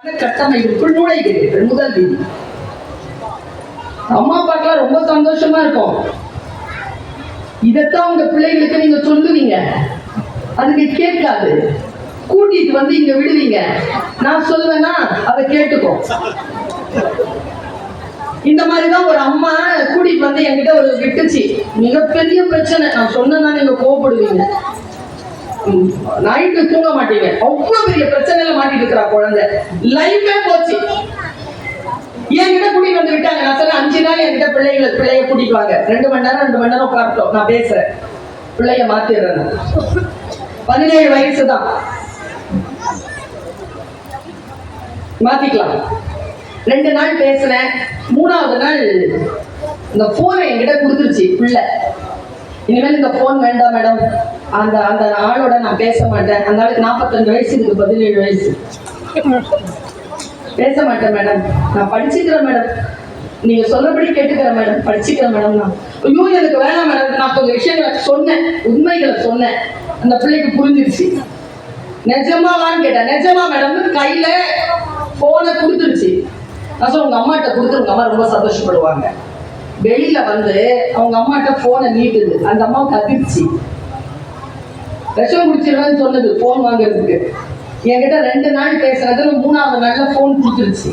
கட்டமைப்புக்குள் நுழைகிறீர்கள். முதல் விதி. அம்மா அப்பாக்கெல்லாம் ரொம்ப சந்தோஷமா இருக்கும். இதத்தான் உங்க பிள்ளைகளுக்கு நீங்க சொல்லுவீங்க, அதுக்கு கேட்காது. கூட்டிட்டு வந்து இங்க விடுவீங்க, நான் சொல்லுவேன்னா அதை கேட்டுக்கோ. இந்த மாதிரிதான் ஒரு அம்மா கூட்டிட்டு வந்து என்கிட்ட ஒரு விட்டுச்சு. மிகப்பெரிய பிரச்சனை. நான் சொன்னா நீங்க கோவப்படுவீங்க, நைட்டு தூங்க மாட்டீங்க. அவ்வளவு பெரிய பிரச்சனையில மாட்டிட்டு இருக்கிறா குழந்தை. லைஃபே போச்சு. என்கிட்ட கூட்டிட்டு வந்து விட்டாங்க. நான் சொன்ன 5 நாள் என்கிட்ட பிள்ளைய கூட்டிட்டு வாங்க. 2 மணி நேரம் உட்காரட்டும், நான் பேசுறேன், பிள்ளைய மாத்திடுறேன். 17 வயசு தான், மாத்திக்கலாம். 2 நாள் பேசுறேன். 3ஆவது நாள் இந்த போனை என்கிட்ட கொடுத்துருச்சு பிள்ளை. இனிமேல் இந்த போன் வேண்டாம் மேடம், அந்த அந்த ஆளோட நான் பேச மாட்டேன். அந்த ஆளுக்கு 45 வயசு, இதுக்கு 17 வயசு. பேச மாட்டேன் மேடம், நான் படிச்சுக்கிறேன் மேடம், நீங்க சொல்றபடி கேட்டுக்கிறேன் மேடம், படிச்சுக்கிறேன் மேடம். நான் ஐயோ எனக்கு வேணாம் மேடம். நான் கொஞ்சம் விஷயங்களை சொன்னேன், உண்மைகளை சொன்னேன். அந்த பிள்ளைக்கு புரிஞ்சிருச்சு. நிஜமாவான்னு கேட்டேன். நிஜமா மேடம். கையில போனை கொடுத்துருச்சு. நான் சொல்ல உங்க அம்மாட்ட கொடுத்து, உங்க அம்மா ரொம்ப சந்தோஷப்படுவாங்க. வெளியில வந்து அவங்க அம்மாட்ட போனை நீட்டுது. அந்த அம்மாவுக்கு அதிர்ச்சி. விஷம் குடிச்சிருவேன்னு சொன்னது போன் வாங்குறதுக்கு. என்கிட்ட 2 நாள் பேசுறதுல 3ஆவது நாள்ல போன் கொடுத்துருச்சு.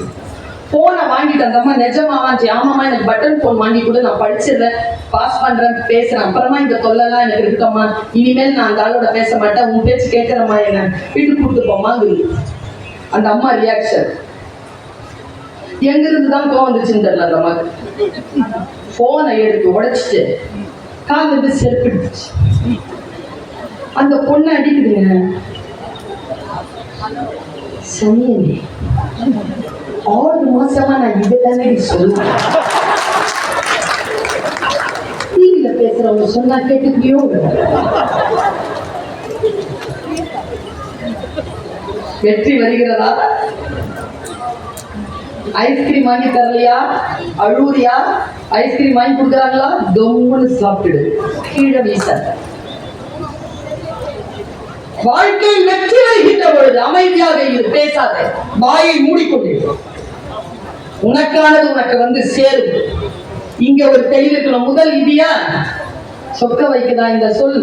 போனை வாங்கிட்டு அந்த அம்மா நிஜமாவாச்சு. ஆமாம்மா எனக்கு பட்டன் போன் வாங்கி கூட, நான் படிச்சிடுறேன், பாஸ் பண்றேன், பேசுறேன். அப்புறமா இந்த தொல்லலாம் எனக்கு இருக்கம்மா, இனிமேல் நான் அந்த ஆளோட பேச மாட்டேன், உன் பேச்சு கேட்கிறம்மா, என்ன வீட்டுக்கு கூப்பிட்டு போமாங்குது அந்த அம்மா ரியாக்ஷன். எங்க இருந்துதான் கோவம் வந்துச்சுன்னு தெரியல. அந்த அம்மா போனை எடுத்து உடைச்சிட்டு கால் வந்து செருப்பிடுச்சு. அந்த பொண்ணை அடிக்குதுங்க. சனியனே, 6 மாசமா நான் இதுதானே சொல்லுவேன். டிவியில பேசுறவங்க சொன்னா கேட்டுக்கியோ? வெற்றி வருகிறதா? ஐஸ்கிரீம் வாங்கி தரலையா? அழுவுறியா? ஐஸ்கிரீம் வாங்கி கொடுக்குறாங்களா? கம்முன்னு சாப்பிடு, கீழே வீச. வாழ்க்கை வெற்றி வருகின்ற பொழுது அமைதியாக இரு, பேசாத, வாயை மூடிக்கொண்டு. உனக்கானது உனக்கு வந்து சேரும். இங்க ஒரு தெளிவுக்கணும். முதல் விதியா சொக்க வைக்குதா இந்த சொல்?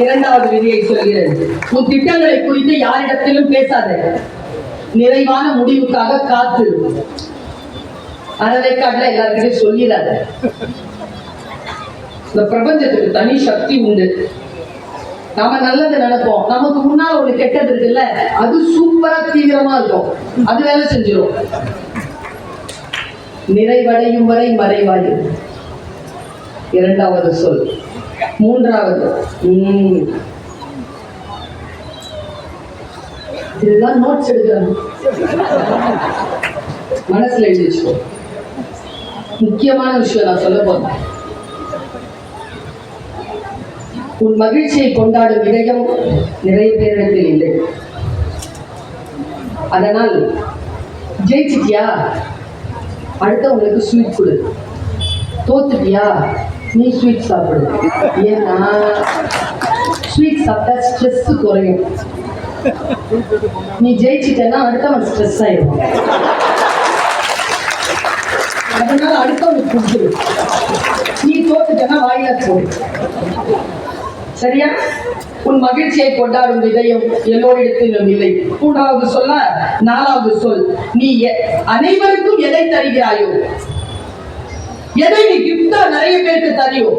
2வது விதியை சொல்கிறேன். உன் திட்டங்களை குறித்து யாரிடத்திலும் பேசாத. நிறைவான முடிவுக்காக காத்து. அறவைக்காட்டுல எல்லாருக்கிட்டையும் சொல்லிடாத. இந்த பிரபஞ்சத்துக்கு தனி சக்தி உண்டு. நாம நல்லது நினைப்போம், நமக்கு முன்னால ஒரு கெட்டது இருக்குல்ல, அது சூப்பரா தீவிரமா இருக்கும், அது வேலை செஞ்சிடும். நிறைவடையும் வரை மறைவாயு 2வது சொல். 3வது இதுதான் நோட்ஸ் எடுக்கிறாங்க, மனசுல எழுதி வச்சுக்கோ. முக்கியமான விஷயம் நான் சொல்ல போறேன். உன் மகிழ்ச்சியை கொண்டாடும் இதயம் நிறைய பேரிடத்தில் இல்லை. அதனால் ஜெயிச்சிட்டியா, அடுத்தவங்களுக்கு ஸ்வீட் கொடு. தோத்துட்டியா, நீ ஸ்வீட் சாப்பிடு. ஏன்னா ஸ்வீட் சாப்பிட்டா ஸ்ட்ரெஸ் குறையும். நீ ஜெயிச்சிட்டேன்னா அடுத்தவன் ஸ்ட்ரெஸ் ஆயிடும். அதனால அடுத்தவனுக்கு கொடுத்துரு. நீ தோத்துட்டேன்னா வாயில போடு. சரியா? உன் மகிழ்ச்சியை கொண்டாடும் இதயம் எல்லோரிடத்திலும் இல்லை. 3வது சொல்ல. 4வது சொல். நீ அனைவருக்கும் எதை தருகிறாயோ, எதை நீ கிஃப்டா நிறைய பேருக்கு தரியோ,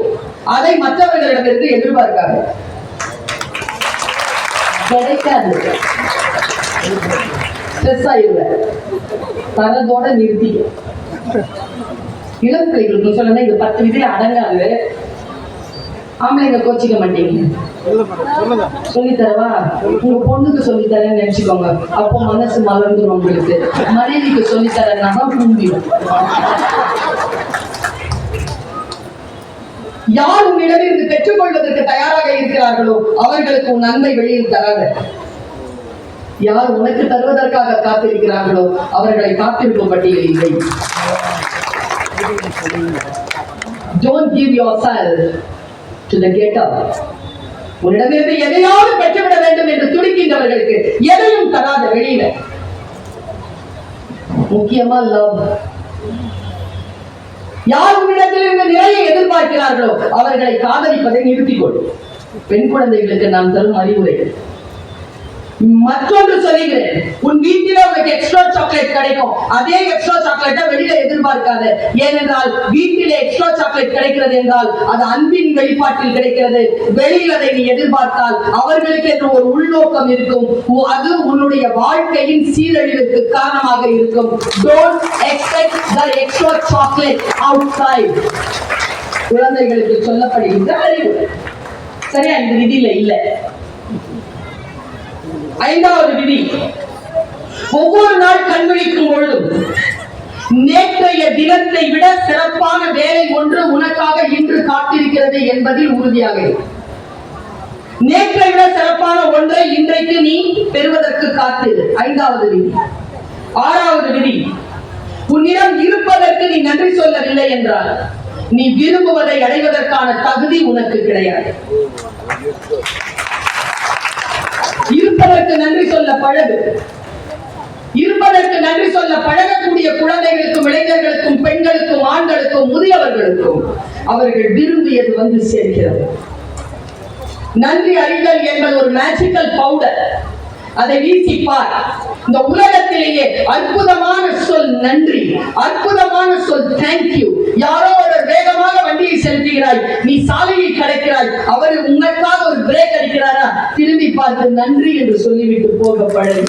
அதை மற்றவர்களிடமிருந்து எதிர்பார்க்காது. கிடைக்காது, ஸ்ட்ரெஸ் ஆயிடுவேன். தரதோட நிறுத்தி. இளம் பிள்ளைகளுக்கு சொல்லணும், இது 10 விதியில அடங்காது. ஆம்பளைங்க கோச்சிக்க மாட்டீங்க. சொல்லித்தரவா? உங்க பொண்ணுக்கு சொல்லித்தரேன்னு நினைச்சுக்கோங்க, அப்போ மனசு மலர்ந்துடும். உங்களுக்கு மனைவிக்கு சொல்லித்தரேன்னா புரியும். யார் உன்னிடமிருந்து பெற்றுக்கொள்வதற்கு தயாராக இருக்கிறார்களோ அவர்களுக்கு உன் நன்மை வெளியில் தராத. யார் உனக்கு தருவதற்காக காத்திருக்கிறார்களோ அவர்களை காத்திருக்கும் பட்டியலில் இல்லை. Don't give yourself to the getter. உன்னிடமிருந்து எதையாவது பெற்றுவிட வேண்டும் என்று துடிக்கின்றவர்களுக்கு எதையும் தராத வெளியில. முக்கியமா லவ். யார் உன்னிடத்திலிருந்து நிறைய எதிர்பார்க்கிறார்களோ அவர்களை காதலிப்பதை நிறுத்திக் கொள்ளும். பெண் குழந்தைகளுக்கு நான் தரும் அறிவுரை. மற்றொன்று சொல்லுகிறேன், உன் வீட்டில உனக்கு எக்ஸ்ட்ரா சாக்லேட் கிடைக்கும். அதே எக்ஸ்ட்ரா சாக்லேட்டை வெளியில எதிர்பார்க்காத. ஏனென்றால் வீட்டிலே எக்ஸ்ட்ரா சாக்லேட் கிடைக்கிறது என்றால் அது அன்பின் வெளிப்பாட்டில் கிடைக்கிறது. வெளியில் அதை நீ எதிர்பார்த்தால் அவர்களுக்கு என்று ஒரு உள்நோக்கம் இருக்கும். அது உன்னுடைய வாழ்க்கையின் சீரழிவுக்கு காரணமாக இருக்கும். Don't expect the extra chocolate outside. குழந்தைகளுக்கு சொல்லப்படுகின்ற அறிவுரை. சரியா? இந்த விதியில இல்ல. ஐந்தாவது விதி, ஒவ்வொரு நாள் கண்விழிக்கும் பொழுதும் நேற்றைய தினத்தை விட சிறப்பான வேலை ஒன்று உனக்காக இன்று காத்திருக்கிறது என்பதில் உறுதியாக இரு. நேற்றை விட சிறப்பான ஒன்றை இன்றைக்கு நீ பெறுவதற்கு காத்திரு. ஐந்தாவது விதி. ஆறாவது விதி, உன்னிடம் இருப்பதற்கு நீ நன்றி சொல்லவில்லை என்றால் நீ விரும்புவதை அடைவதற்கான தகுதி உனக்கு கிடையாது. இருப்பதற்கு நன்றி சொல்ல பழகு. இருப்பதற்கு நன்றி சொல்ல பழகக்கூடிய குழந்தைகளுக்கும் இளைஞர்களுக்கும் பெண்களுக்கும் ஆண்களுக்கும் முதியவர்களுக்கும் அவர்கள் விரும்பியது வந்து சேர்க்கிறது. நன்றி அறிதல் என்பது ஒரு மேஜிக்கல் பவுடர். அதை வீசிப்பார். இந்த உலகத்திலேயே அற்புதமான சொல் நன்றி, அற்புதமான சொல் தேங்க்யூ. யாரோ ஒரு வேகமாக வண்டியை செலுத்துகிறாய், நீ சாலையில் கிடைக்கிறாய், அவர் உங்களுக்காக ஒரு பிரேக் அடிக்கிறாரா, திரும்பி பார்த்து நன்றி என்று சொல்லிவிட்டு போக பழகு.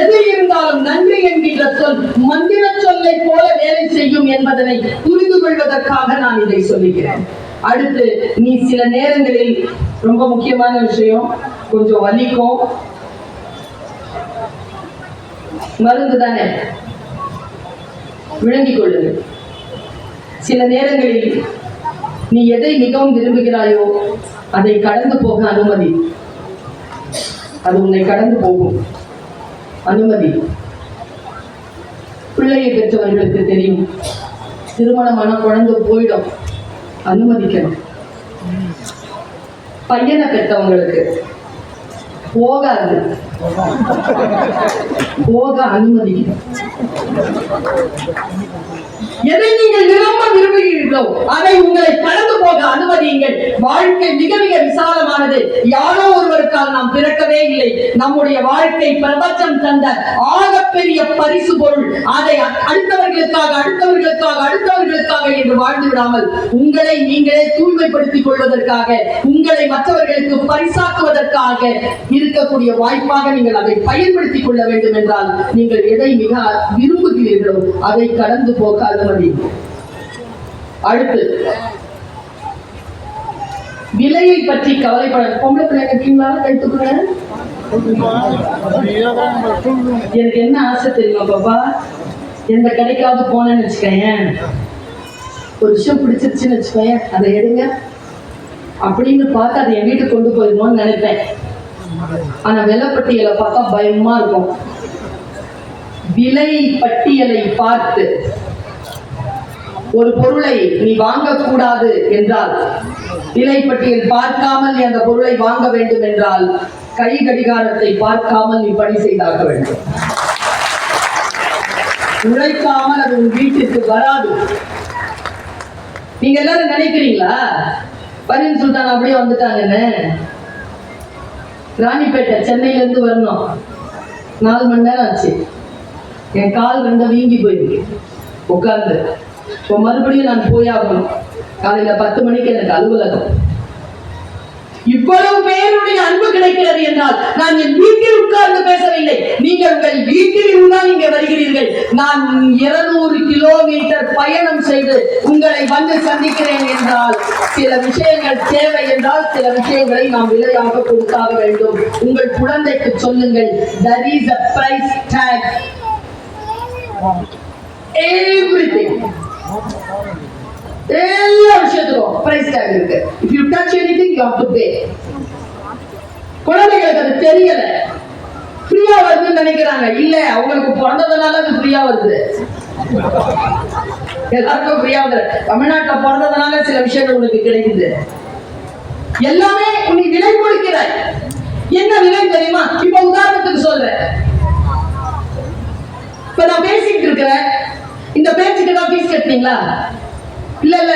எது இருந்தாலும் நன்றி என்கின்ற சொல் மந்திர சொல்லை போல வேலை செய்யும் என்பதனை புரிந்து கொள்வதற்காக நான் இதை சொல்லுகிறேன். அடுத்து, நீ சில நேரங்களில் ரொம்ப முக்கியமான விஷயம், கொஞ்சம் வலிக்கும், மருந்து தானே, விளங்கிக் கொள்ளுங்கள். சில நேரங்களில் நீ எதை மிகவும் விரும்புகிறாயோ அதை கடந்து போக அனுமதி. அது உன்னை கடந்து போகும். அனுமதி. பிள்ளையை பெற்றவர்களுக்கு தெரியும், திருமணமான குழந்தை போயிடும், அனுமதிக்கணும். பையனை பெற்றவங்களுக்கு போகாது, போக அனுமதிக்கணும். எதை நீங்கள் விரும்ப விரும்புகிறீர்களோ அதை உங்களை கடந்து போக அனுமதியுங்கள். வாழ்க்கை மிக மிக விசாலமானது. யாரோ ஒருவருக்கால் நாம் பிறக்கவே இல்லை. நம்முடைய வாழ்க்கை பிரபஞ்சம் தந்த ஆகப்பெரிய பரிசு பொருள். அதை அடுத்தவர்களுக்காக அடுத்தவர்களுக்காக அடுத்தவர்களுக்காக என்று வாழ்ந்து விடாமல் உங்களை நீங்களே தூய்மைப்படுத்திக் கொள்வதற்காக, உங்களை மற்றவர்களுக்கு பரிசாக்குவதற்காக இருக்கக்கூடிய வாய்ப்பாக நீங்கள் அதை பயன்படுத்திக் கொள்ள வேண்டும். என்றால் நீங்கள் எதை மிக விரும்புகிறீர்களோ அதை கடந்து போக அனுமதி. அடுத்து, விலையை பற்றி கவலைப்பட. பொம்பளை பிள்ளை கட்டிங்களா? கைத்துக்குங்க. எனக்கு என்ன ஆசை தெரியுமா பாப்பா, எந்த கடைக்காவது போனேன்னு வச்சுக்கேன், ஒரு விஷயம் பிடிச்சிருச்சுன்னு வச்சுக்கேன், அதை எடுங்க அப்படின்னு பார்த்து அதை என் வீட்டுக்கு கொண்டு போயிடணும்னு நினைப்பேன். ஆனா விலை பட்டியலை பார்த்தா பயமா இருக்கும். விலை பட்டியலை பார்த்து ஒரு பொருளை நீ வாங்கக்கூடாது என்றால், விலை பட்டியல் பார்க்காமல் நீ அந்த பொருளை வாங்க வேண்டும் என்றால், கை கடிகாரத்தை பார்க்காமல் நீ பணி செய்தாக வேண்டும். உழைக்காமல் அது உன் வீட்டிற்கு வராது. நீங்க எல்லாரும் நினைக்கிறீங்களா பரீன் சுல்தான் அப்படியே வந்துட்டாங்கன்னு? ராணிப்பேட்டை சென்னையில இருந்து வரணும், 4 மணி நேரம் ஆச்சு. என் கால் 2 வீங்கி போயிருக்கு உட்கார்ந்து. இப்போ மறுபடியும் நான் போயாகணும். காலையில 10 மணிக்கு எனக்கு அலுவலகம். இவ்வளவு பேருடைய அன்பு கிடைக்கிறது என்றால் நான் என் வீட்டில் உட்கார்ந்து பேசவில்லை. நீங்கள் உங்கள் வீட்டில் இருந்தால் நீங்க வருகிறீர்கள். நான் 200 கிலோமீட்டர் பயணம் செய்து உங்களை வந்து சந்திக்கிறேன் என்றால், சில விஷயங்கள் தேவை என்றால் சில விஷயங்களை நாம் விலையாக கொடுத்தாக வேண்டும். உங்கள் குழந்தைக்கு சொல்லுங்கள், there is a price tag. Everything, எல்லா விஷயத்துக்கும் பிரைஸ் டேக் இருக்கு. if you touch anything you have to pay. குழந்தைகளுக்கு அது தெரியல, ஃப்ரீயா வருதுன்னு நினைக்கிறாங்க. இல்ல, அவங்களுக்கு பிறந்ததுனால அது ஃப்ரீயா வருது. எல்லாருக்கும் ஃப்ரீயா வருது. தமிழ்நாட்டுல பிறந்ததுனால சில விஷயங்கள் உங்களுக்கு கிடைக்குது. எல்லாமே நீ விலை கொடுக்கிறாய். என்ன விலை தெரியுமா? இப்ப உதாரணத்துக்கு சொல்றேன். இப்ப நான் பேசிட்டு இருக்கிறேன், இந்த பேச்சுக்கு தான் ஃபீஸ் கட்டுறீங்களா? இல்ல இல்ல,